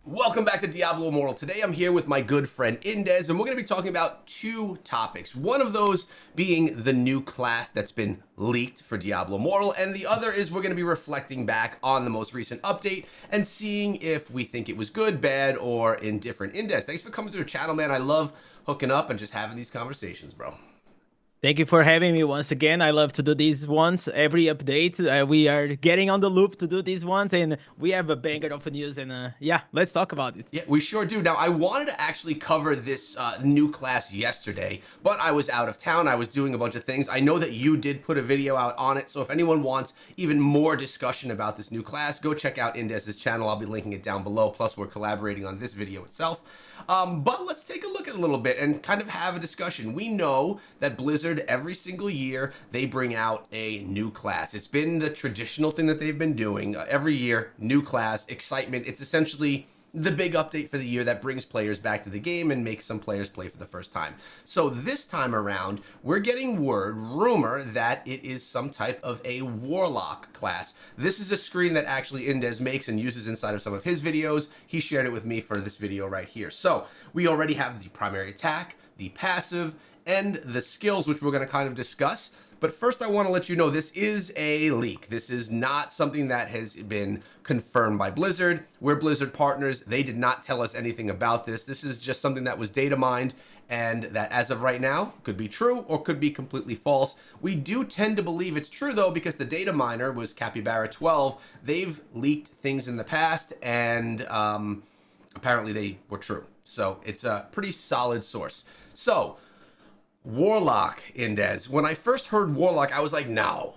Welcome back to Diablo Immortal. Today I'm here with my good friend Indez, and we're going to be talking about two topics. One of those being the new class that's been leaked for Diablo Immortal, and the other is we're going to be reflecting back on the most recent update and seeing if we think it was good, bad, or indifferent. Indez, thanks for coming to the channel, man. I love hooking up and just having these conversations, bro. Thank you for having me once again. I love to do these ones every update. We are getting on the loop to do these ones, and we have a banger of news. And yeah, let's talk about it. Yeah, we sure do. Now, I wanted to actually cover this new class yesterday, but I was out of town. I was doing a bunch of things. I know that you did put a video out on it, so if anyone wants even more discussion about this new class, go check out Indez's channel. I'll be linking it down below. Plus, we're collaborating on this video itself. But let's take a look at it a little bit and kind of have a discussion. We know that Blizzard, every single year, they bring out a new class. It's been the traditional thing that they've been doing. Every year, new class, excitement. It's essentially the big update for the year that brings players back to the game and makes some players play for the first time. So this time around, we're getting rumor that it is some type of a Warlock class. This is a screen that actually Indez makes and uses inside of some of his videos. He shared it with me for this video right here. So we already have the primary attack, the passive, and the skills, which we're going to kind of discuss. But first, I want to let you know this is a leak. This is not something that has been confirmed by Blizzard. We're Blizzard partners. They did not tell us anything about this. This is just something that was data mined and that as of right now could be true or could be completely false. We do tend to believe it's true though, because the data miner was Capybara 12. They've leaked things in the past and apparently they were true. So it's a pretty solid source. So Warlock, Indez. When I first heard Warlock, I was like, no,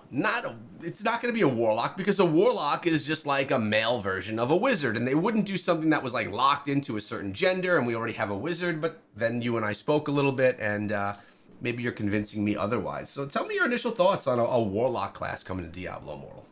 it's not going to be a Warlock, because a Warlock is just like a male version of a wizard, and they wouldn't do something that was like locked into a certain gender, and we already have a wizard. But then you and I spoke a little bit, and maybe you're convincing me otherwise. So tell me your initial thoughts on a Warlock class coming to Diablo Immortal.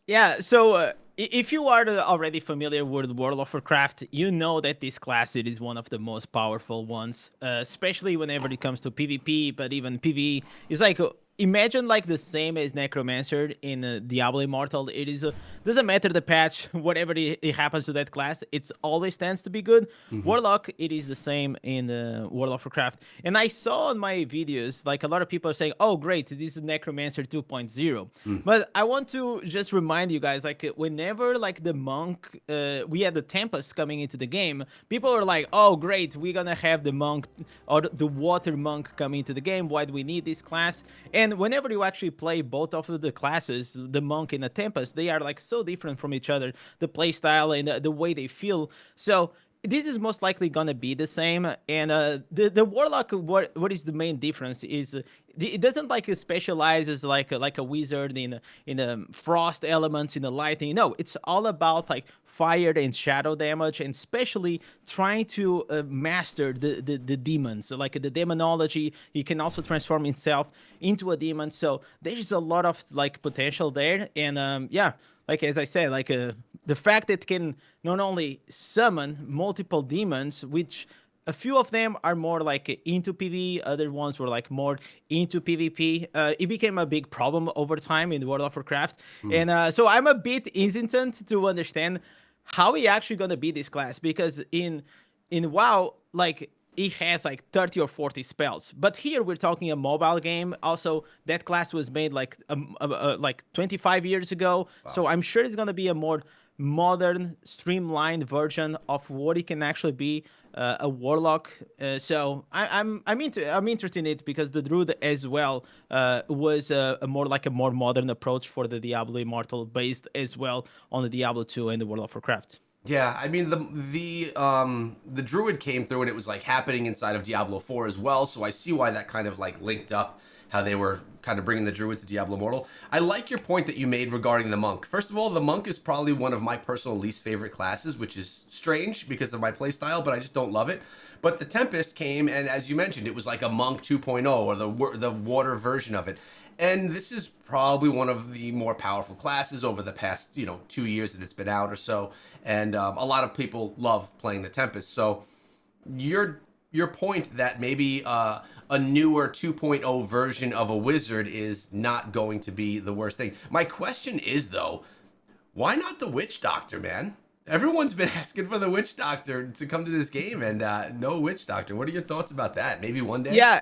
Yeah, so if you are already familiar with World of Warcraft, you know that this class it is one of the most powerful ones, especially whenever it comes to PvP, but even PvE. It's like imagine like the same as Necromancer in Diablo Immortal. It is doesn't matter the patch, whatever it happens to that class, it's always tends to be good. Warlock, it is the same in World of Warcraft, and I saw in my videos like a lot of people are saying, "Oh, great, this is Necromancer 2.0." But I want to just remind you guys, like whenever like the monk, we had the Tempest coming into the game, people are like, "Oh, great, we're gonna have the monk or the water monk coming into the game. Why do we need this class?" And whenever you actually play both of the classes, the monk and the Tempest, they are like so different from each other, the playstyle and the way they feel. So this is most likely gonna be the same. And the warlock, what is the main difference is it doesn't like specialize as like a wizard in the frost elements, in the lightning. No, it's all about like fire and shadow damage, and especially trying to master the demons. So, like the demonology, he can also transform himself into a demon. So there's a lot of like potential there. And yeah, like as I said, like the fact that it can not only summon multiple demons, which a few of them are more like into PvE, other ones were like more into PvP. It became a big problem over time in World of Warcraft, and so I'm a bit hesitant to understand how he actually gonna be this class, because in WoW, like it has like 30 or 40 spells, but here we're talking a mobile game. Also, that class was made like 25 years ago, so I'm sure it's gonna be a more modern, streamlined version of what it can actually be, a warlock. So I'm interested in it, because the druid as well was a more like a more modern approach for the Diablo Immortal, based as well on the Diablo 2 and the World of Warcraft. Yeah, I mean the druid came through and it was like happening inside of Diablo 4 as well, so I see why that kind of like linked up, how they were kind of bringing the druid to Diablo Immortal. I like your point that you made regarding the monk. First of all, the monk is probably one of my personal least favorite classes, which is strange because of my playstyle, but I just don't love it. But the Tempest came, and as you mentioned, it was like a monk 2.0, or the water version of it. And this is probably one of the more powerful classes over the past, 2 years that it's been out or so. And a lot of people love playing the Tempest. So your point that maybe a newer 2.0 version of a wizard is not going to be the worst thing. My question is, though, why not the witch doctor, man? Everyone's been asking for the Witch Doctor to come to this game, and no Witch Doctor. What are your thoughts about that? Maybe one day? Yeah,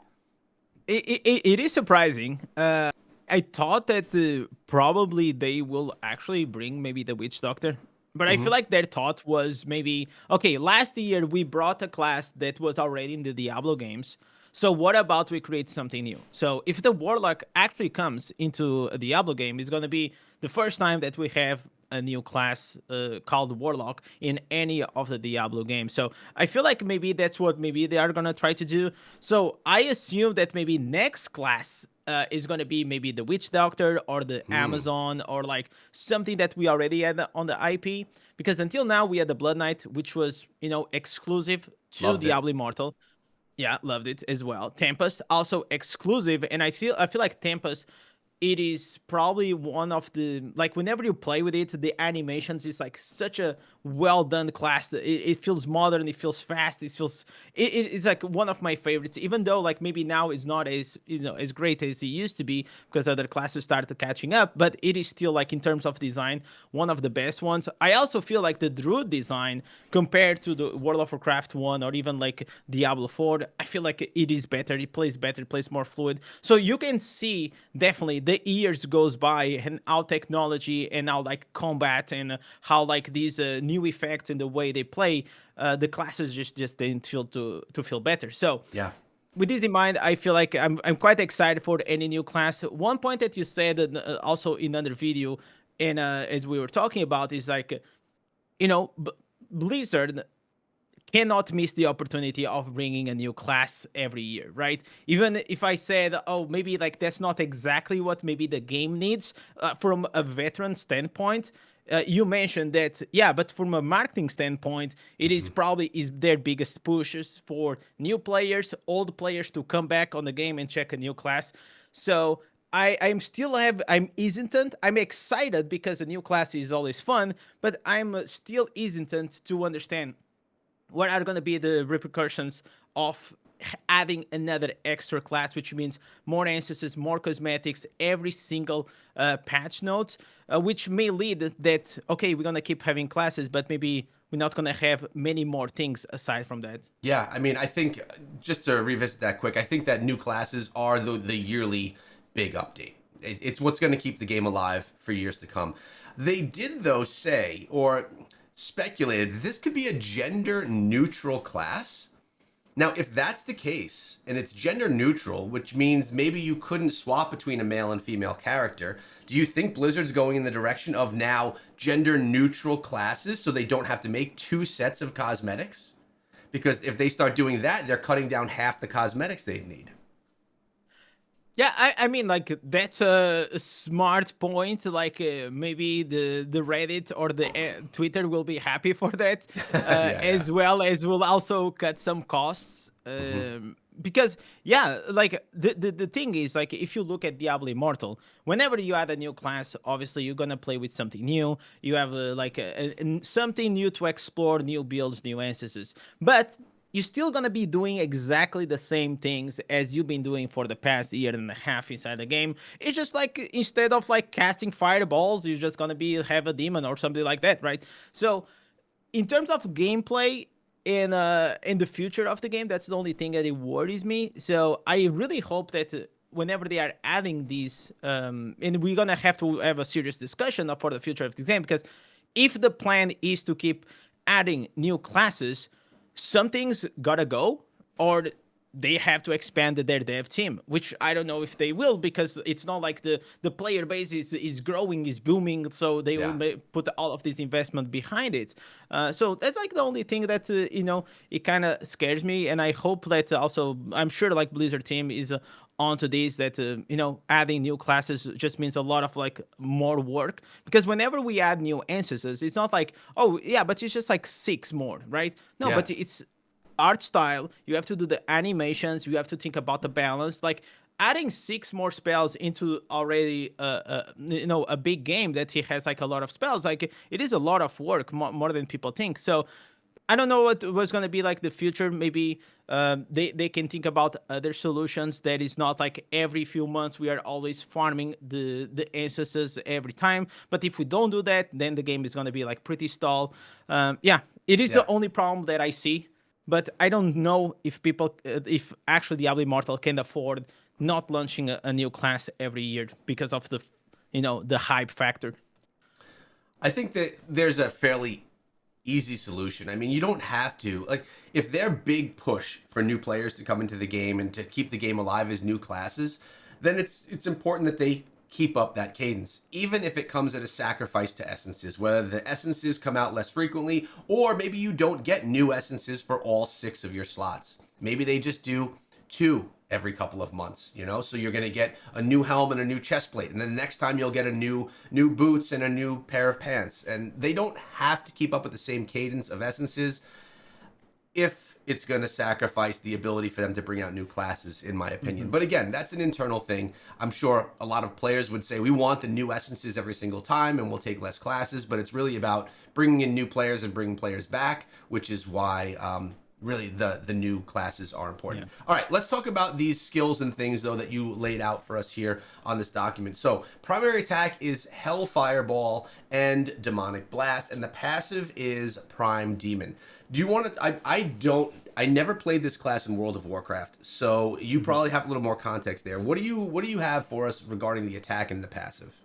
it is surprising. I thought that probably they will actually bring maybe the Witch Doctor. But I feel Hmm. like their thought was maybe, okay, last year we brought a class that was already in the Diablo games. So what about we create something new? So if the Warlock actually comes into a Diablo game, it's going to be the first time that we have a new class called Warlock in any of the Diablo games. So I feel like maybe that's what maybe they are going to try to do. So I assume that maybe next class is going to be maybe the Witch Doctor or the Amazon or like something that we already had on the IP. Because until now we had the Blood Knight, which was, exclusive to Loved it. Diablo Immortal. Yeah, loved it as well. Tempest also exclusive, and I feel like Tempest, it is probably one of the, like, whenever you play with it, the animations is like such a well done class. That it feels modern, it feels fast, it's like one of my favorites. Even though like maybe now it's not as as great as it used to be because other classes started catching up, but it is still like in terms of design one of the best ones. I also feel like the Druid design compared to the World of Warcraft one or even like Diablo 4, I feel like it is better. It plays better, it plays more fluid. So you can see definitely the years goes by and how technology and how like combat and how like these new effects and the way they play, the classes just didn't feel to feel better. So Yeah. with this in mind, I feel like I'm quite excited for any new class. One point that you said also in another video, and as we were talking about, is like, you know, Blizzard cannot miss the opportunity of bringing a new class every year, right? Even if I said, oh, maybe like that's not exactly what maybe the game needs from a veteran standpoint. You mentioned that, yeah, but from a marketing standpoint, it is probably is their biggest pushes for new players, old players to come back on the game and check a new class. So I'm still I'm hesitant. I'm excited because a new class is always fun, but I'm still hesitant to understand what are going to be the repercussions of adding another extra class, which means more instances, more cosmetics, every single patch note, which may lead that, okay, we're going to keep having classes, but maybe we're not going to have many more things aside from that. Yeah, I mean, I think just to revisit that quick, I think that new classes are the yearly big update. It's what's going to keep the game alive for years to come. They did, though, say or speculated that this could be a gender neutral class. Now, if that's the case, and it's gender neutral, which means maybe you couldn't swap between a male and female character, do you think Blizzard's going in the direction of now gender neutral classes so they don't have to make two sets of cosmetics? Because if they start doing that, they're cutting down half the cosmetics they'd need. Yeah, I mean, like that's a smart point. Like maybe the Reddit or the Twitter will be happy for that, Yeah, yeah. as well as will also cut some costs. Hmm. Because yeah, like the thing is like if you look at Diablo Immortal, whenever you add a new class, obviously you're gonna play with something new. You have like something new to explore, new builds, new instances, but you're still gonna be doing exactly the same things as you've been doing for the past year and a half inside the game. It's just like instead of like casting fireballs, you're just gonna be have a demon or something like that, right? So in terms of gameplay in the future of the game, that's the only thing that it worries me. So I really hope that whenever they are adding these, and we're gonna have to have a serious discussion for the future of the game, because if the plan is to keep adding new classes, something's gotta go, or they have to expand their dev team, which I don't know if they will, because it's not like the player base is growing, is booming, so they will Yeah. put all of this investment behind it. So that's like the only thing that it kind of scares me, and I hope that also I'm sure like Blizzard team is onto this, that adding new classes just means a lot of like more work, because whenever we add new instances, it's not like, oh yeah, but it's just like six more, right? No, Yeah. but it's art style. You have to do the animations, you have to think about the balance. Like adding six more spells into already a big game that he has like a lot of spells, like it is a lot of work, more than people think. So I don't know what was going to be like the future. Maybe they can think about other solutions that is not like every few months we are always farming the instances every time. But if we don't do that, then the game is going to be like pretty stalled. Yeah, it is the Yeah. only problem that I see. But I don't know if people, if actually Diablo Immortal can afford not launching a new class every year because of the, the hype factor. I think that there's a fairly easy solution. I mean, you don't have to, like, if their big push for new players to come into the game and to keep the game alive as new classes, then it's important that they keep up that cadence, even if it comes at a sacrifice to essences, whether the essences come out less frequently, or maybe you don't get new essences for all 6 of your slots. Maybe they just do 2 every couple of months, so you're going to get a new helm and a new chest plate, and then the next time you'll get a new boots and a new pair of pants. And they don't have to keep up with the same cadence of essences if it's going to sacrifice the ability for them to bring out new classes, in my opinion. But again, that's an internal thing. I'm sure a lot of players would say we want the new essences every single time and we'll take less classes, but it's really about bringing in new players and bringing players back, which is why really the new classes are important. Yeah. All right, let's talk about these skills and things, though, that you laid out for us here on this document. So primary attack is Hell Fireball and Demonic Blast, and the passive is Prime Demon. Do you want to, I never played this class in World of Warcraft, so you probably have a little more context there. What do you have for us regarding the attack and the passive?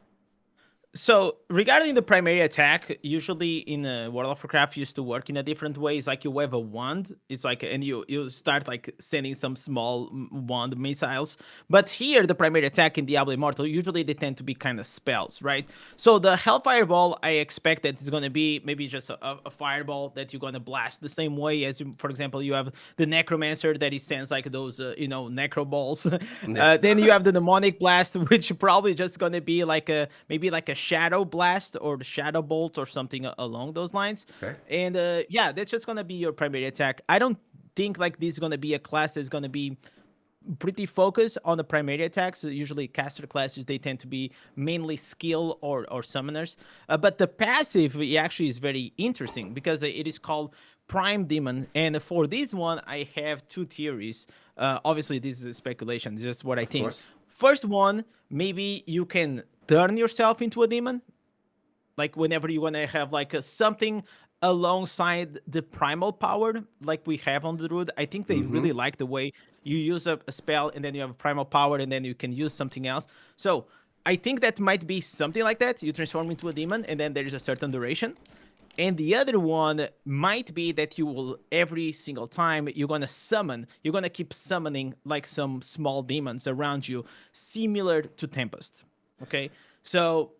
So regarding the primary attack, usually in World of Warcraft used to work in a different way. It's like you have a wand. It's like, and you start like sending some small wand missiles. But here, the primary attack in Diablo Immortal, usually they tend to be kind of spells, right? So the Hellfire Ball, I expect that it's going to be maybe just a fireball that you're going to blast the same way as, for example, you have the Necromancer that he sends like those, necro balls. Yeah. Then you have the Demonic Blast, which probably just going to be like maybe like a Shadow Blast or the Shadow Bolt or something along those lines. Okay. And yeah, that's just gonna be your primary attack. I don't think like this is gonna be a class that's gonna be pretty focused on the primary attacks. So usually caster classes, they tend to be mainly skill or summoners. But the passive actually is very interesting because it is called Prime Demon. And for this one, I have 2 theories. Obviously, this is a speculation, just what I think. Course. First one, maybe you can turn yourself into a demon. Like whenever you want to have like something alongside the primal power like we have on the Druid. I think they really like the way you use a spell and then you have a primal power and then you can use something else. So I think that might be something like that. You transform into a demon and then there is a certain duration. And the other one might be that you will, every single time, you're going to keep summoning like some small demons around you, similar to Tempest. Okay? So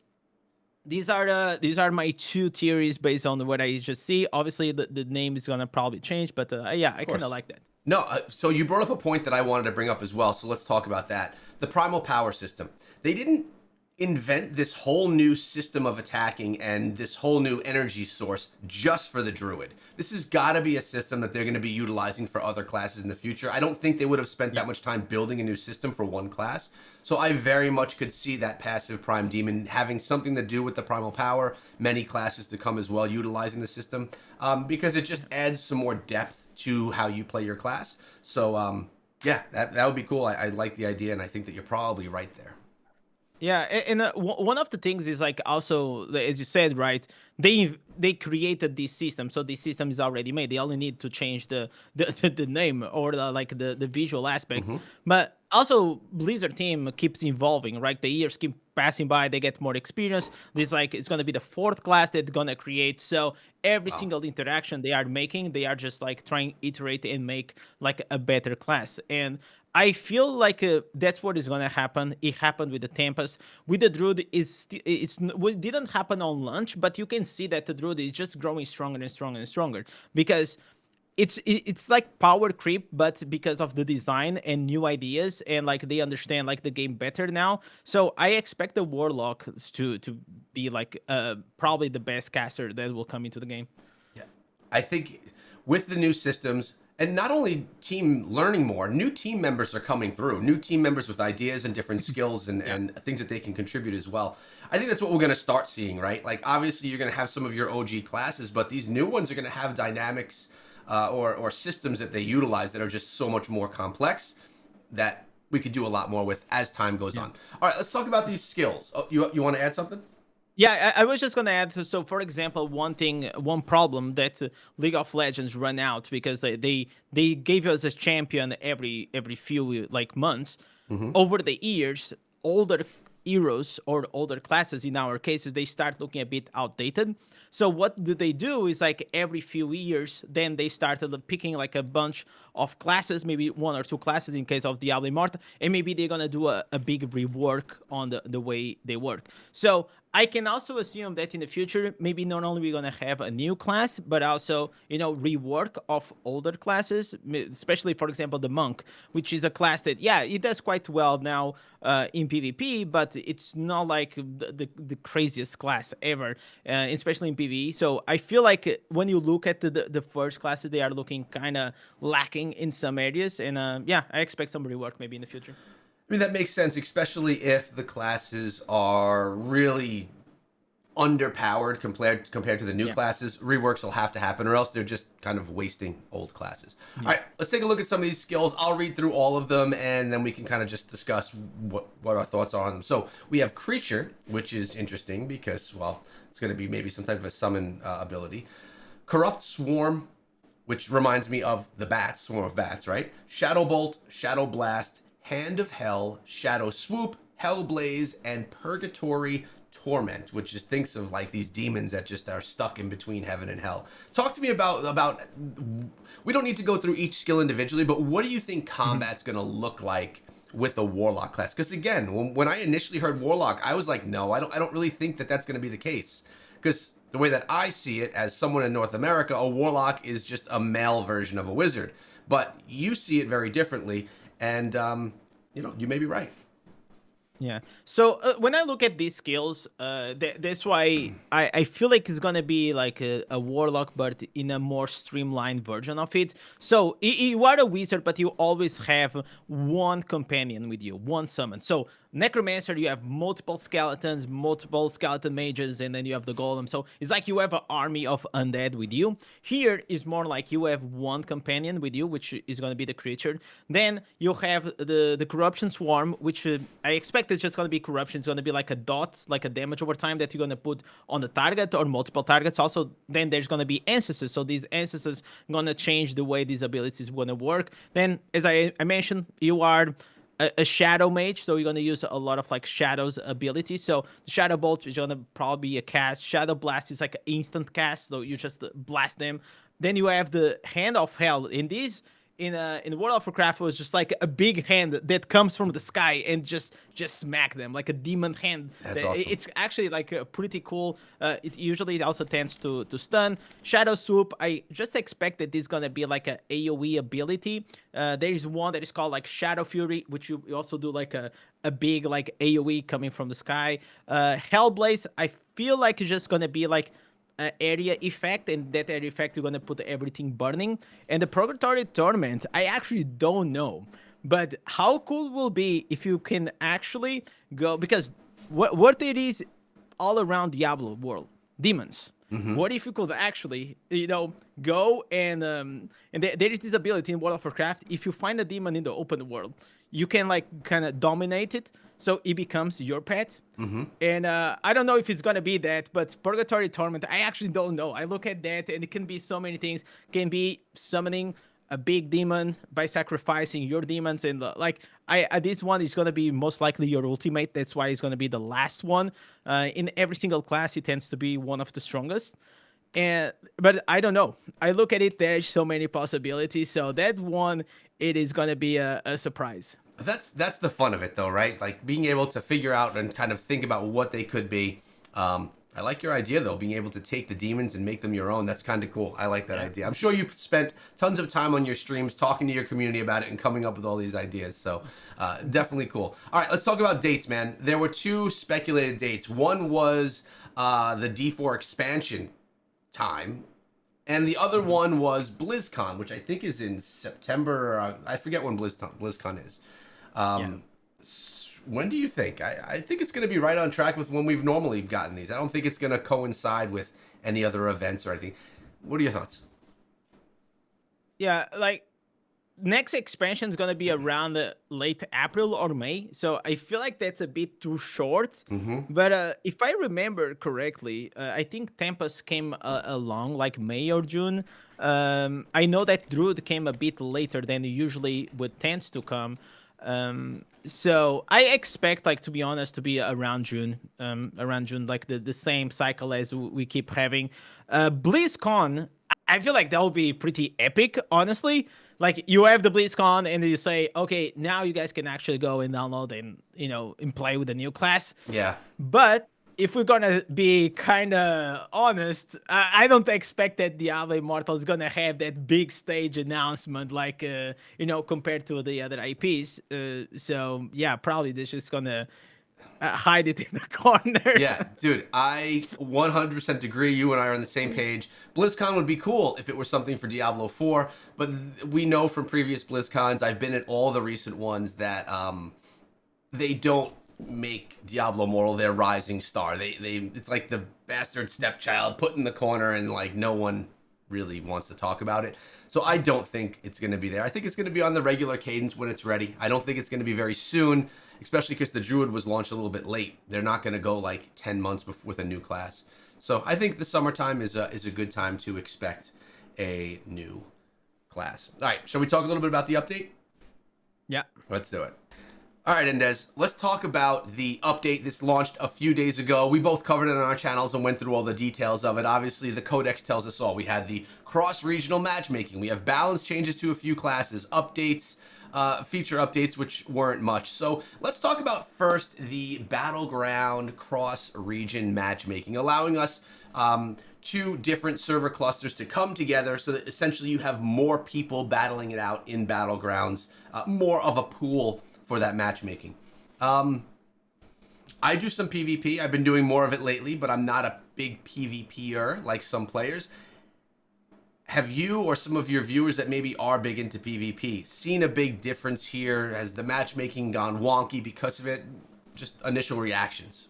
these are my 2 theories based on what I just see. Obviously, the name is going to probably change, but yeah, I kind of like that. No, so you brought up a point that I wanted to bring up as well, so let's talk about that. The primal power system. They didn't invent this whole new system of attacking and this whole new energy source just for the Druid. This has got to be a system that they're going to be utilizing for other classes in the future. I don't think they would have spent that much time building a new system for one class. So I very much could see that passive Prime Demon having something to do with the primal power, many classes to come as well utilizing the system, because it just adds some more depth to how you play your class. So yeah, that would be cool. I like the idea, and I think that you're probably right there. Yeah, and one of the things is like also, as you said, right? They created this system, so this system is already made. They only need to change the name or the visual aspect. But also, Blizzard team keeps evolving, right? The years keep passing by, they get more experience. This like it's gonna be the 4th class they're gonna create. So every single interaction they are making, they are just like trying iterate and make like a better class. And I feel like that's what is gonna happen. It happened with the Tempest. With the Druid, it didn't happen on launch, but you can see that the Druid is just growing stronger and stronger and stronger because it's like power creep, but because of the design and new ideas and like they understand like the game better now. So I expect the Warlock to be like probably the best caster that will come into the game. Yeah, I think with the new systems And not only team learning more, new team members are coming through. New team members with ideas and different skills Yeah. and things that they can contribute as well. I think that's what we're going to start seeing, right? Like, obviously, you're going to have some of your OG classes, but these new ones are going to have dynamics or systems that they utilize that are just so much more complex that we could do a lot more with as time goes Yeah. on. All right, let's talk about these skills. Oh, you want to add something? Yeah, I was just gonna add. So, for example, one problem that League of Legends run out because they gave us a champion every few like months. Mm-hmm. Over the years, older heroes or older classes in our cases they start looking a bit outdated. So what do they do is like every few years, then they started picking like a bunch of classes, maybe one or two classes in case of Diablo Immortal, and maybe they're gonna do a big rework on the way they work. So I can also assume that in the future, maybe not only we're gonna have a new class, but also rework of older classes, especially for example the monk, which is a class that yeah it does quite well now in PvP, but it's not like the craziest class ever, especially in PvE. So I feel like when you look at the first classes, they are looking kind of lacking in some areas, and yeah, I expect some rework maybe in the future. I mean, that makes sense, especially if the classes are really underpowered compared to the new Yeah. classes. Reworks will have to happen, or else they're just kind of wasting old classes. All Yeah. right, let's take a look at some of these skills. I'll read through all of them, and then we can kind of just discuss what our thoughts are on them. So we have Creature, which is interesting because, well, it's going to be maybe some type of a summon ability. Corrupt Swarm, which reminds me of the bats, Swarm of Bats, right? Shadow Bolt, Shadow Blast, Hand of Hell, Shadow Swoop, Hellblaze, and Purgatory Torment, which just thinks of like these demons that just are stuck in between heaven and hell. Talk to me about. We don't need to go through each skill individually, but what do you think combat's going to look like with a Warlock class? Because again, when I initially heard Warlock, I was like, no, I don't really think that that's going to be the case. Because the way that I see it, as someone in North America, a Warlock is just a male version of a wizard. But you see it very differently, and you may be right. Yeah. So when I look at these skills, that's why I feel like it's gonna be like a warlock, but in a more streamlined version of it. So you are a wizard, but you always have one companion with you, one summon. So necromancer, you have multiple skeletons, multiple skeleton mages, and then you have the golem. So it's like you have an army of undead with you. Here is more like you have one companion with you, which is gonna be the creature. Then you have the corruption swarm, which I expect it's just going to be corruption. It's going to be like a dot, like a damage over time that you're going to put on the target or multiple targets. Also, then there's going to be ancestors. So these ancestors going to change the way these abilities going to work. Then, as I mentioned, you are a shadow mage, so you're going to use a lot of like shadows abilities. So the shadow bolt is going to probably be a cast. Shadow blast is like an instant cast, so you just blast them. Then you have the hand of hell. In these in World of Warcraft, it was just like a big hand that comes from the sky and just smack them like a demon hand. That's awesome. It's actually like pretty cool. It also tends to stun. Shadow Swoop, I just expect that this is gonna be like a AoE ability. There is one that is called like Shadow Fury, which you also do like a big like AoE coming from the sky. Hellblaze, I feel like it's just gonna be like area effect, and that area effect you're gonna put everything burning. And the Purgatory Torment, I actually don't know, but how cool will be if you can actually go, because what it is all around Diablo world, demons. What if you could actually, go and there is this ability in World of Warcraft. If you find a demon in the open world, you can like kind of dominate it, so it becomes your pet. And I don't know if it's gonna be that, but Purgatory Torment, I actually don't know. I look at that, and it can be so many things. Can be summoning a big demon by sacrificing your demons, and like this one is gonna be most likely your ultimate. That's why it's gonna be the last one. In every single class, it tends to be one of the strongest. But I don't know. I look at it. There's so many possibilities. So that one, it is gonna be a surprise. That's the fun of it, though, right? Like being able to figure out and kind of think about what they could be. I like your idea, though, being able to take the demons and make them your own. That's kind of cool. I like that idea. I'm sure you spent tons of time on your streams talking to your community about it and coming up with all these ideas. So definitely cool. All right, let's talk about dates, man. There were two speculated dates. One was the D4 expansion time. And the other one was BlizzCon, which I think is in September. I forget when BlizzCon is. Yeah. When do you think? I think it's going to be right on track with when we've normally gotten these. I don't think it's going to coincide with any other events or anything. What are your thoughts? Yeah, like next expansion is gonna be around late April or May, so I feel like that's a bit too short. Mm-hmm. But if I remember correctly, I think Tempest came along like May or June. I know that Druid came a bit later than it usually would tends to come. So I expect, like to be honest, to be around June, like the same cycle as we keep having. BlizzCon, I feel like that will be pretty epic, honestly. Like you have the BlizzCon and you say, okay, now you guys can actually go and download and and play with the new class. Yeah. But if we're gonna be kind of honest, I don't expect that Diablo Immortal is gonna have that big stage announcement like compared to the other IPs. So yeah, probably this is gonna hide it in the corner. Yeah, dude, I 100% agree. You and I are on the same page. BlizzCon would be cool if it were something for Diablo 4, but we know from previous BlizzCons, I've been at all the recent ones, that they don't make Diablo Immortal their rising star. They it's like the bastard stepchild put in the corner, and like no one really wants to talk about it. So I don't think it's going to be there. I think it's going to be on the regular cadence when it's ready. I don't think it's going to be very soon, especially because the Druid was launched a little bit late. They're not going to go like 10 months with a new class. So I think the summertime is a good time to expect a new class. All right, shall we talk a little bit about the update? Yeah. Let's do it. All right, Endez, let's talk about the update. This launched a few days ago. We both covered it on our channels and went through all the details of it. Obviously, the codex tells us all. We had the cross-regional matchmaking. We have balance changes to a few classes, updates, feature updates, which weren't much. So let's talk about first the Battleground cross-region matchmaking, allowing us two different server clusters to come together so that essentially you have more people battling it out in Battlegrounds, more of a pool for that matchmaking. I do some PvP. I've been doing more of it lately, but I'm not a big PvPer like some players. Have you or some of your viewers that maybe are big into PvP seen a big difference here? Has the matchmaking gone wonky because of it? Just initial reactions.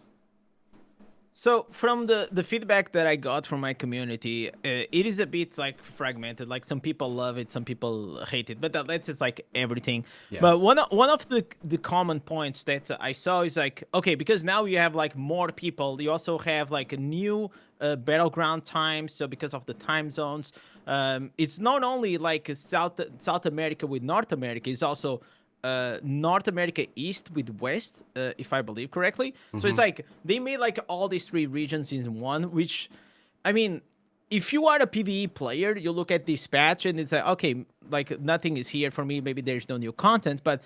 So from the feedback that I got from my community, it is a bit like fragmented. Like some people love it, some people hate it, but that's just like everything. Yeah. But one of the common points that I saw is like, okay, because now you have like more people, you also have like a new battleground time. So because of the time zones, it's not only like South America with North America, it's also North America East with West, if I believe correctly. So it's like they made like all these three regions in one, which, I mean, if you are a PvE player, you look at this patch and it's like, okay, like nothing is here for me. Maybe there's no new content, but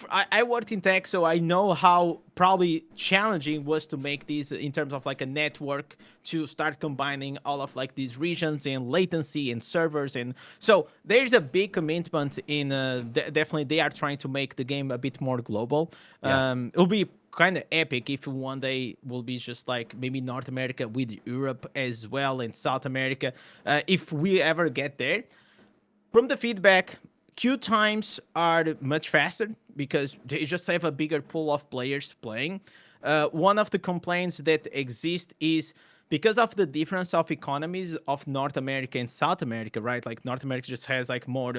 I worked in tech, so I know how probably challenging was to make these in terms of like a network to start combining all of like these regions and latency and servers. And so there's a big commitment in definitely they are trying to make the game a bit more global. Yeah. It'll be kind of epic if one day will be just like maybe North America with Europe as well and South America, if we ever get there. From the feedback, queue times are much faster because they just have a bigger pool of players playing. One of the complaints that exist is because of the difference of economies of North America and South America, right? Like North America just has like more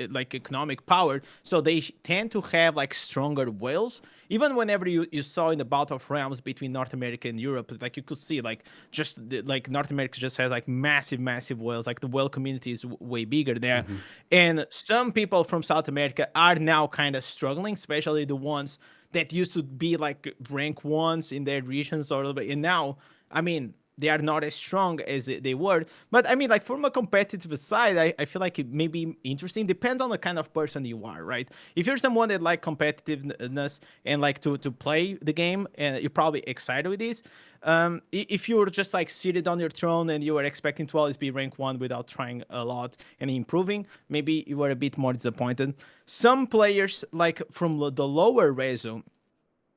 like economic power, so they tend to have like stronger whales. Even whenever you saw in the Battle of Realms between North America and Europe, like you could see like just like North America just has like massive whales. Like the whale community is way bigger there, and some people from South America are now kind of struggling, especially the ones that used to be like rank ones in their regions or and now, I mean, they are not as strong as they were. But I mean, like from a competitive side, I feel like it may be interesting. Depends on the kind of person you are, right? If you're someone that like competitiveness and like to play the game, and you're probably excited with this. If you were just like seated on your throne and you were expecting to always be rank one without trying a lot and improving, maybe you were a bit more disappointed. Some players, like from the lower reso,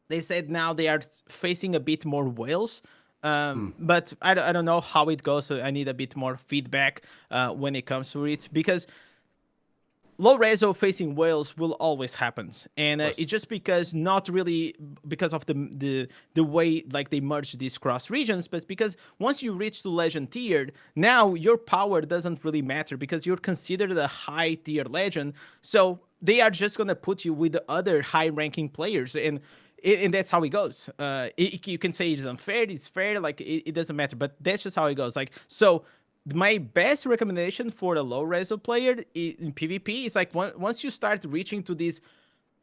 they said now they are facing a bit more whales. But I don't know how it goes. So I need a bit more feedback when it comes to it, because low reso facing whales will always happen, and Of course. it's just because, not really because of the way like they merge these cross regions, but because once you reach to legend tiered, now your power doesn't really matter because you're considered a high tier legend. So they are just gonna put you with the other high ranking players, and that's how it goes. You can say it's unfair, it's fair, like it doesn't matter, but that's just how it goes. Like, so my best recommendation for a low reso player in PvP is like, once you start reaching to these,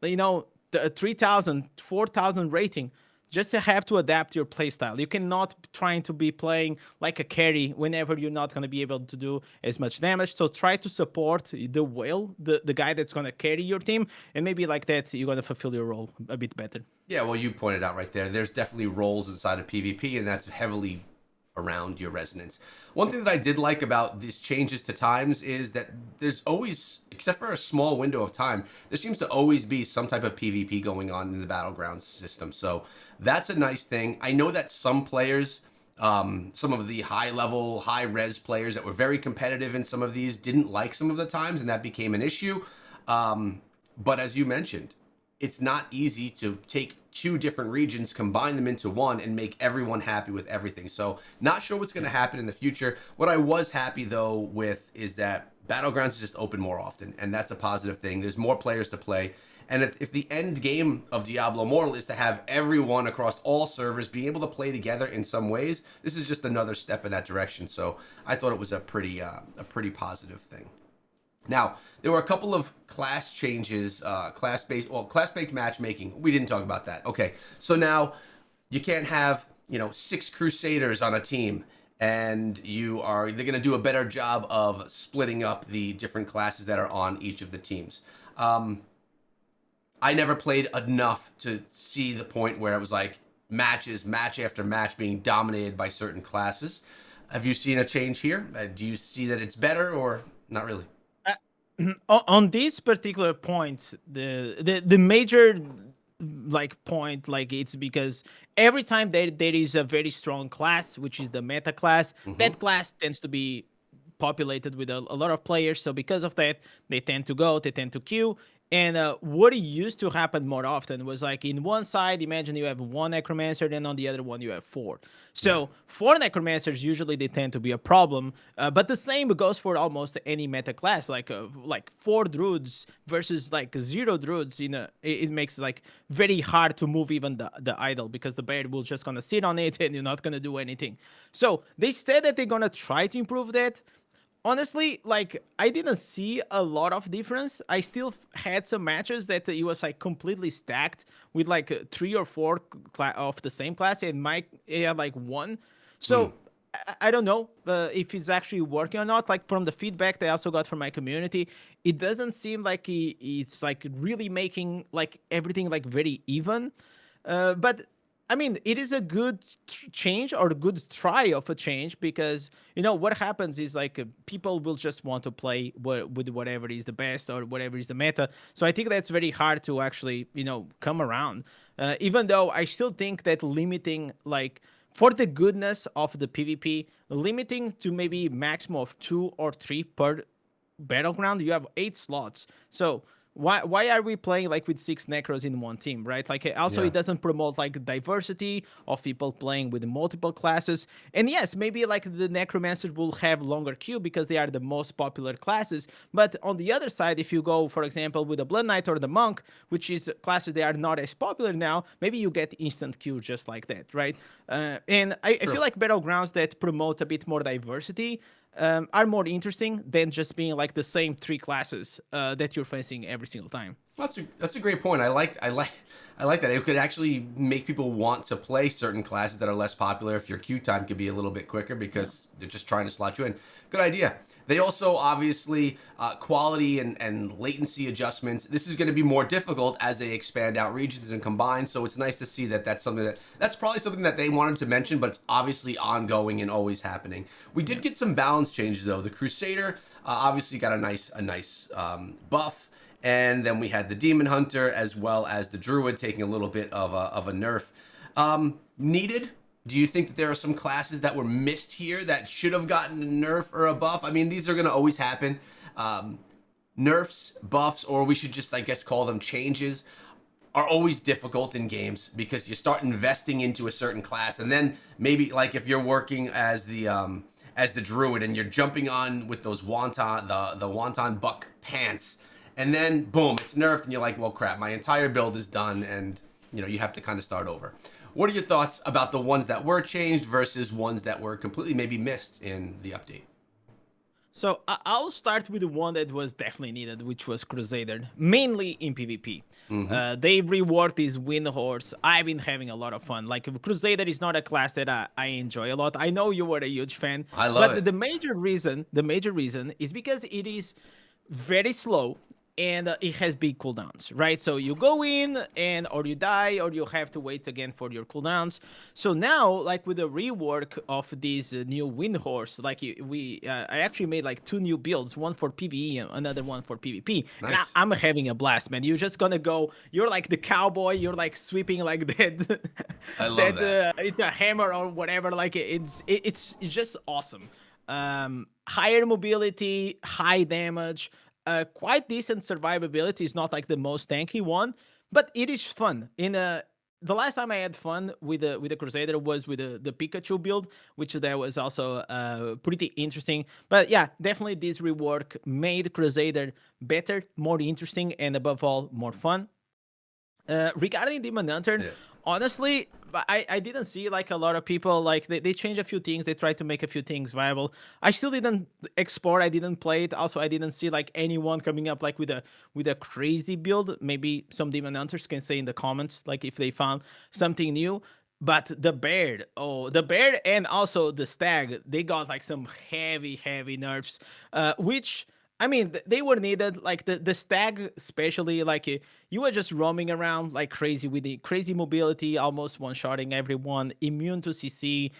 3,000, 4,000 rating, just to have to adapt your playstyle. You cannot trying to be playing like a carry whenever you're not going to be able to do as much damage. So try to support the whale, the guy that's going to carry your team, and maybe like that you're going to fulfill your role a bit better. Yeah, well, you pointed out right there. There's definitely roles inside of PvP, and that's heavily around your resonance. One thing that I did like about these changes to times is that there's always, except for a small window of time, there seems to always be some type of PvP going on in the Battlegrounds system. So that's a nice thing. I know that some players, some of the high level, high res players that were very competitive in some of these didn't like some of the times, and that became an issue. But as you mentioned, it's not easy to take two different regions, combine them into one, and make everyone happy with everything. So not sure what's going to happen in the future. What I was happy, though, with is that Battlegrounds is just open more often, and that's a positive thing. There's more players to play. And if the end game of Diablo Immortal is to have everyone across all servers be able to play together in some ways, this is just another step in that direction. So I thought it was a pretty positive thing. Now, there were a couple of class changes, class-based matchmaking. We didn't talk about that. Okay, so now you can't have, 6 Crusaders on a team, and they're going to do a better job of splitting up the different classes that are on each of the teams. I never played enough to see the point where it was like match after match being dominated by certain classes. Have you seen a change here? Do you see that it's better or not really? On this particular point, the major like point, like, it's because every time there is a very strong class, which is the meta class, that class tends to be populated with a lot of players. So because of that, they tend to queue. And what used to happen more often was, like, in one side, imagine you have one necromancer, then on the other one you have four. Yeah. So 4 necromancers, usually they tend to be a problem. But the same goes for almost any meta class. Like 4 druids versus like 0 druids. It makes like very hard to move even the idol, because the bear will just gonna sit on it and you're not gonna do anything. So they said that they're gonna try to improve that. Honestly, like, I didn't see a lot of difference. I still had some matches that it was like completely stacked with like 3 or 4 of the same class, and Mike had like one. So I don't know if it's actually working or not. Like, from the feedback that I also got from my community, it doesn't seem like it's like really making like everything like very even. But I mean, it is a good change, or a good try of a change, because what happens is, like, people will just want to play with whatever is the best or whatever is the meta. So I think that's very hard to actually come around. Even though I still think that limiting, like, for the goodness of the PvP, limiting to maybe maximum of 2 or 3 per battleground, you have 8 slots. So why are we playing like with 6 necros in one team, right? Like, also, Yeah. it doesn't promote like diversity of people playing with multiple classes. And yes, maybe like the necromancer will have longer queue because they are the most popular classes. But on the other side, if you go, for example, with the blood knight or the monk, which is classes that are not as popular now, maybe you get instant queue just like that, right? And I True. feel like battlegrounds that promote a bit more diversity are more interesting than just being like the same 3 classes that you're facing every single time. That's a great point. I like that. It could actually make people want to play certain classes that are less popular if your queue time could be a little bit quicker because they're just trying to slot you in. Good idea. They also obviously quality and latency adjustments. This is going to be more difficult as they expand out regions and combine. So it's nice to see that that's probably something that they wanted to mention, but it's obviously ongoing and always happening. We did get some balance changes though. The Crusader obviously got a nice buff. And then we had the Demon Hunter as well as the Druid taking a little bit of a nerf. Needed. Do you think that there are some classes that were missed here that should have gotten a nerf or a buff? I mean, these are going to always happen. Nerfs, buffs, or we should just, I guess, call them changes, are always difficult in games because you start investing into a certain class, and then maybe like if you're working as the druid and you're jumping on with those the wonton buck pants, and then boom, it's nerfed, and you're like, well, crap, my entire build is done, and you have to kind of start over. What are your thoughts about the ones that were changed versus ones that were completely maybe missed in the update? So I'll start with the one that was definitely needed, which was Crusader, mainly in PvP. They reworked this Wind Horse. I've been having a lot of fun. Like Crusader is not a class that I enjoy a lot. I know you were a huge fan. I love but it. The major reason is because it is very slow and it has big cooldowns, right? So you go in and or you die or you have to wait again for your cooldowns. So now, like with the rework of this new Wind Horse, like I actually made like 2 new builds, one for PvE and another one for PvP. And Nice. I'm having a blast, man. You're just gonna go, you're like the cowboy, you're like sweeping like that, I love that. it's a hammer or whatever. Like it's just awesome. Higher mobility, high damage, quite decent survivability. Is not like the most tanky one, but it is fun. The last time I had fun with the Crusader was with the Pikachu build, which that was also pretty interesting. But yeah, definitely this rework made Crusader better, more interesting, and above all, more fun. Regarding Demon Hunter, Yeah. honestly, I didn't see like a lot of people like they changed a few things. They tried to make a few things viable. I still didn't explore. I didn't play it. Also, I didn't see like anyone coming up like with a crazy build. Maybe some Demon Hunters can say in the comments like if they found something new. But the bear and also the stag, they got like some heavy nerfs, which I mean, they were needed. Like the stag, especially, like you were just roaming around like crazy with the crazy mobility, almost one-shotting everyone, immune to CC.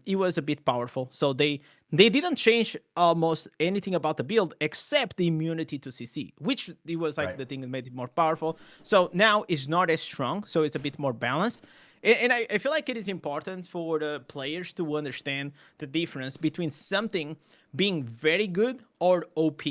It was a bit powerful. So they didn't change almost anything about the build except the immunity to CC, which it was like Right. the thing that made it more powerful. So now it's not as strong, so it's a bit more balanced. And I feel like it is important for the players to understand the difference between something being very good or OP.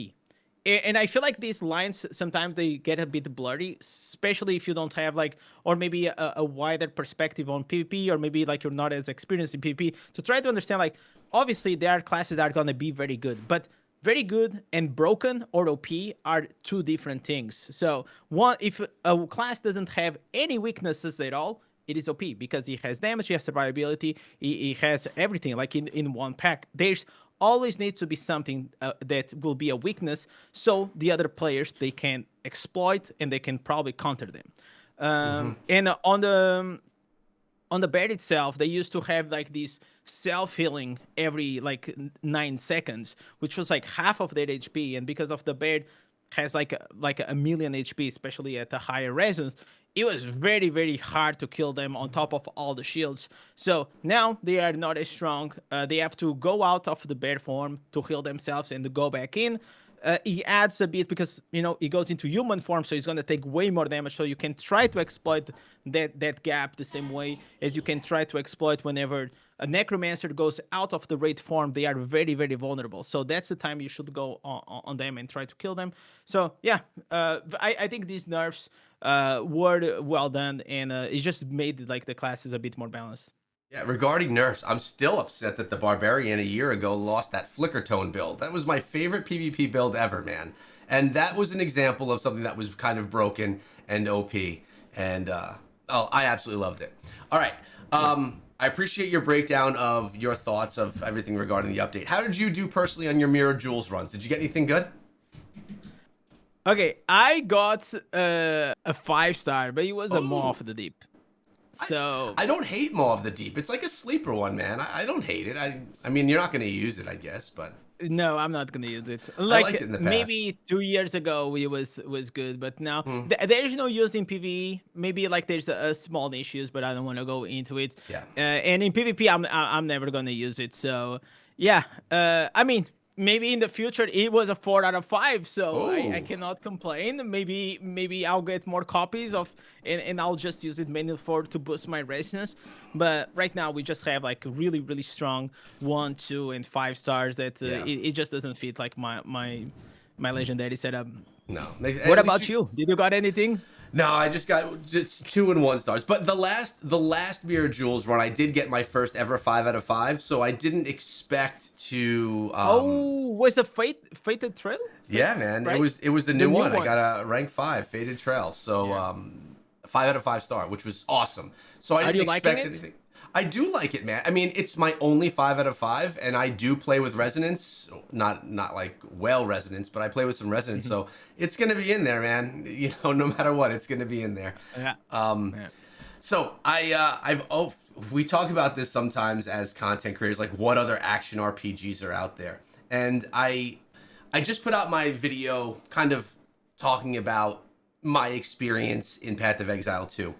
And I feel like these lines sometimes they get a bit blurry, especially if you don't have like, or maybe a wider perspective on PvP, or maybe like you're not as experienced in PvP, to try to understand like, obviously there are classes that are gonna be very good, but very good and broken or OP are two different things. So one, if a class doesn't have any weaknesses at all, it is OP because it has damage, it has survivability, it has everything like in one pack. There's always needs to be something that will be a weakness, so the other players they can exploit and they can probably counter them. And on the bed itself, they used to have like this self-healing every like 9 seconds, which was like half of their HP. And because of the bed has like a million HP, especially at the higher resonance, it was very hard to kill them on top of all the shields. So now they are not as strong. They have to go out of the bear form to heal themselves and to go back in. He adds a bit because he goes into human form, so he's gonna take way more damage. So you can try to exploit that gap the same way as you can try to exploit whenever a necromancer goes out of the raid form. They are very vulnerable. So that's the time you should go on them and try to kill them. So yeah, I think these nerfs were well done, and it just made like the classes a bit more balanced. Yeah, regarding nerfs, I'm still upset that the Barbarian a year ago lost that Flicker Tone build. That was my favorite PvP build ever, man. And that was an example of something that was kind of broken and OP. And, I absolutely loved it. All right. I appreciate your breakdown of your thoughts of everything regarding the update. How did you do personally on your Mirror Jewels runs? Did you get anything good? Okay, I got a 5-star, but it was a Maw Oh, of the Deep. So I don't hate Maw of the Deep. It's like a sleeper one, man. I don't hate it. I mean, you're not going to use it, I guess, but no, I'm not gonna use it. I liked it Like in the past. maybe 2 years ago, it was good, but now Hmm. there's no use in PvE. Maybe like there's a small issues, but I don't want to go into it. Yeah. And in PvP, I'm never gonna use it. So yeah, I mean maybe in the future it was a 4 out of 5, so I Oh, cannot complain. Maybe I'll get more copies of, and I'll just use it mainly for to boost my resistance. But right now we just have like really strong 1, 2, and 5 stars that yeah. it just doesn't fit like my legendary setup. No, What at least about you? Did you got anything? No, I just got just 2 and 1 stars. But the last Mirror Jewels run, I did get my first ever 5 out of 5. So I didn't expect to. Oh, was the fated trail? Yeah, man, it Right? was the The new new one. I one. got a rank 5 Faded Trail. So Yeah. 5 out of 5 star, which was awesome. So I Are didn't you liking expect it? anything. I do like it, man. I mean, it's my only 5 out of 5, and I do play with resonance. Not like well resonance, but I play with some resonance. Mhm. So it's gonna be in there, man. No matter what, it's gonna be in there. Yeah. Um, Yeah. so we talk about this sometimes as content creators, like what other action RPGs are out there, and I just put out my video, kind of talking about my experience in Path of Exile 2.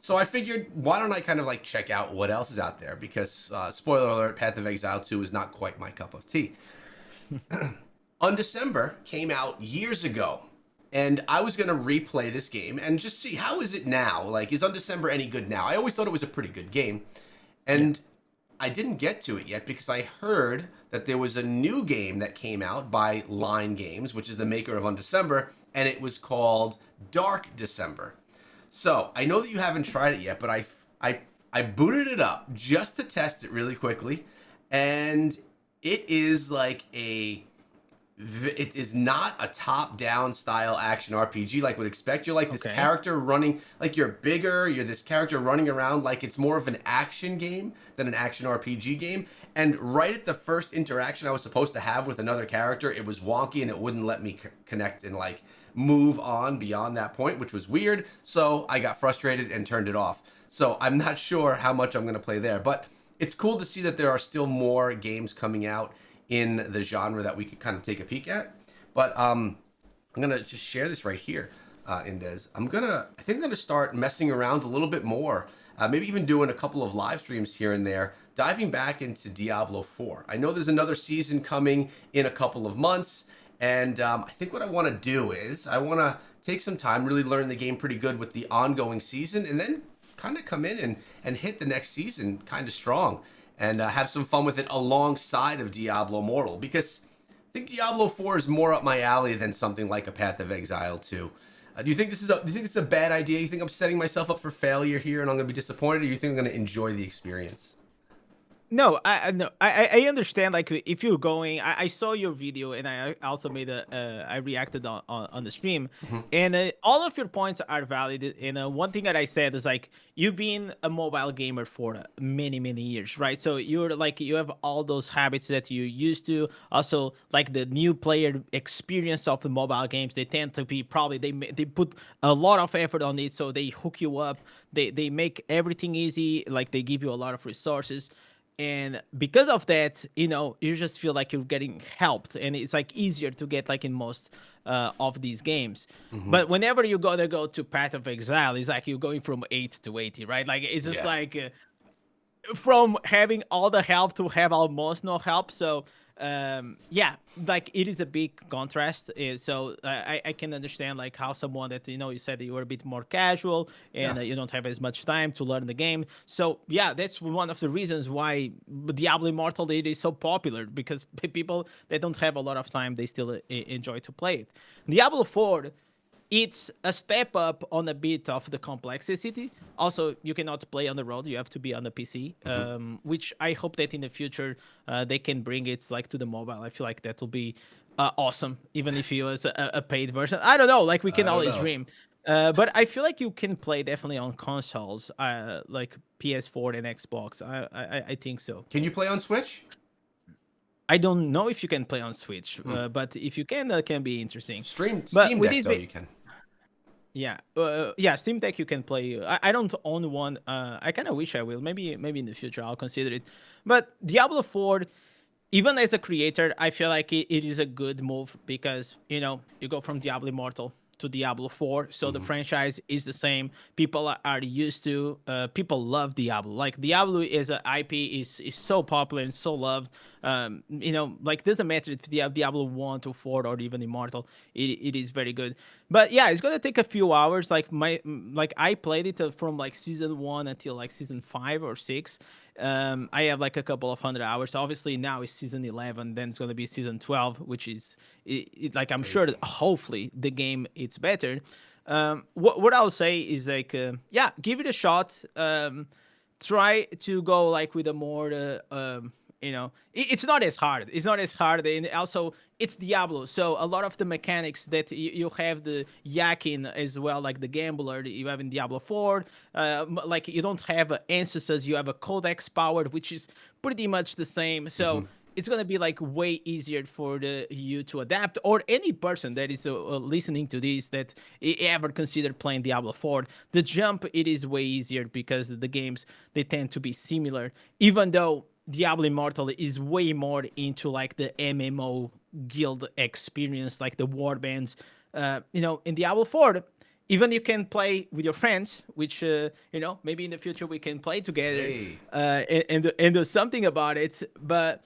So I figured, why don't I kind of like check out what else is out there? Because spoiler alert, Path of Exile 2 is not quite my cup of tea. Undecember came out years ago, and I was gonna replay this game and just see how is it now. Like, is Undecember any good now? I always thought it was a pretty good game, Yeah. and I didn't get to it yet because I heard that there was a new game that came out by Line Games, which is the maker of Undecember, and it was called Dark December. So I know that you haven't tried it yet, but I booted it up just to test it really quickly, and it is like it is not a top-down style action RPG like would expect. You're like this Okay. character running, like you're bigger, you're this character running around like it's more of an action game than an action RPG game. And right at the first interaction I was supposed to have with another character, it was wonky and it wouldn't let me connect and like move on beyond that point, which was weird. So I got frustrated and turned it off. So I'm not sure how much I'm going to play there, but it's cool to see that there are still more games coming out in the genre that we could kind of take a peek at. But I'm gonna just share this right here, Indez. I think I'm gonna start messing around a little bit more, maybe even doing a couple of live streams here and there, diving back into Diablo 4. I know there's another season coming in a couple of months, and I think what I want to do is I want to take some time, really learn the game pretty good with the ongoing season, and then kind of come in and hit the next season kind of strong, and have some fun with it alongside of Diablo Immortal, because I think Diablo 4 is more up my alley than something like a Path of Exile 2. Do you think this is a bad idea? You think I'm setting myself up for failure here and I'm going to be disappointed, or you think I'm going to enjoy the experience? No, no, I understand. Like, if you're going, I saw your video, and I also made I reacted on the stream, Mm-hmm. and all of your points are valid. And one thing that I said is like, you've been a mobile gamer for many years, right? So you're like, you have all those habits that you used to. Also, like the new player experience of the mobile games, they tend to be probably they put a lot of effort on it, so they hook you up. They make everything easy. Like, they give you a lot of resources. And because of that, you just feel like you're getting helped, and it's like easier to get like in most of these games. Mm-hmm. But whenever you're gonna go to Path of Exile, it's like you're going from 8 to 80, right? Like, it's just Yeah. like from having all the help to have almost no help. So yeah, like, it is a big contrast. So I can understand like how someone that, you said that you were a bit more casual, and Yeah. you don't have as much time to learn the game. So yeah, that's one of the reasons why Diablo Immortal, it is so popular, because people that don't have a lot of time, they still enjoy to play it. Diablo 4, it's a step up on a bit of the complexity. Also, you cannot play on the road; you have to be on the PC. Mm-hmm. Which I hope that in the future they can bring it like to the mobile. I feel like that will be awesome, even if it was a paid version. I don't know; like, we can I don't always know. dream. But I feel like you can play definitely on consoles, like PS4 and Xbox. I think so. Can you play on Switch? I don't know if you can play on Switch, Hmm. but if you can, that can be interesting. But Steam with Deck this, though you can. yeah, yeah, Steam Deck you can play. I don't own one. I kind of wish I will. Maybe in the future I'll consider it. But Diablo 4, even as a creator, I feel like it is a good move, because you go from Diablo Immortal to Diablo 4, so the Hmm. franchise is the same. People are used to. People love Diablo. Like Diablo is a IP is so popular and so loved. Like doesn't matter if you have Diablo 1 to 4 or even Immortal. It is very good. But yeah, it's gonna take a few hours. Like I played it from like season 1 until like season 5 or 6. I have like a couple of 100 hours. Obviously now it's season 11, then it's gonna be season 12, which is like I'm sure that Crazy. hopefully the game it's better. What I'll say is like yeah, give it a shot. Try to go like with a more it's not as hard. It's not as hard, and also it's Diablo, so a lot of the mechanics that you have the yakking as well, like the gambler that you have in Diablo 4. Like you don't have ancestors, you have a codex power, which is pretty much the same. Hmm. So it's gonna be like way easier for you to adapt, or any person that is listening to this that ever considered playing Diablo 4. The jump it is way easier because the games they tend to be similar, even though Diablo Immortal is way more into like the MMO guild experience, like the warbands. In Diablo 4, even you can play with your friends, which maybe in the future we can play together Hey. and do something about it. But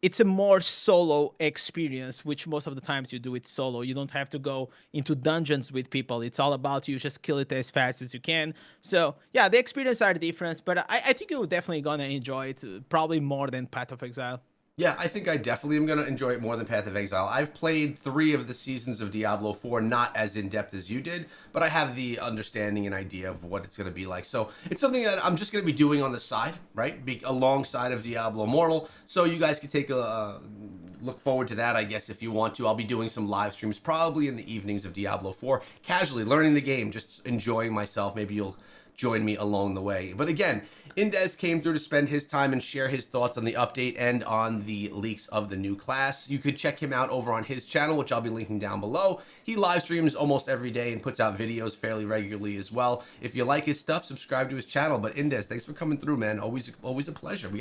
it's a more solo experience, which most of the times you do it solo. You don't have to go into dungeons with people. It's all about you just kill it as fast as you can. So yeah, the experience are different, but I think you're definitely gonna enjoy it, probably more than Path of Exile. Yeah, I think I definitely am going to enjoy it more than Path of Exile. I've played 3 of the seasons of Diablo 4, not as in depth as you did, but I have the understanding and idea of what it's going to be like. So it's something that I'm just going to be doing on the side, right? Alongside of Diablo Immortal. So you guys could take a look forward to that, I guess, if you want to. I'll be doing some live streams probably in the evenings of Diablo 4, casually learning the game, just enjoying myself. Maybe you'll join me along the way. But again, Indez came through to spend his time and share his thoughts on the update and on the leaks of the new class. You could check him out over on his channel, which I'll be linking down below. He live streams almost every day and puts out videos fairly regularly as well. If you like his stuff, subscribe to his channel. But Indez, thanks for coming through, man. Always a pleasure. We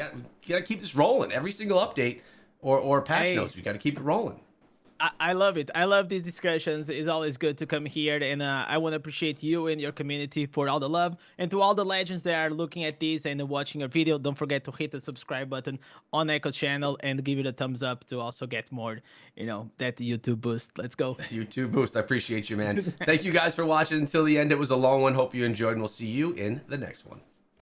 gotta keep this rolling. Every single update or patch Hey, notes, we gotta keep it rolling. I love it. I love these discussions. It's always good to come here, and I want to appreciate you and your community for all the love. And to all the legends that are looking at this and watching our video, don't forget to hit the subscribe button on Echo channel and give it a thumbs up to also get more, that YouTube boost. Let's go. YouTube boost. I appreciate you, man. Thank you guys for watching until the end. It was a long one. Hope you enjoyed, and we'll see you in the next one.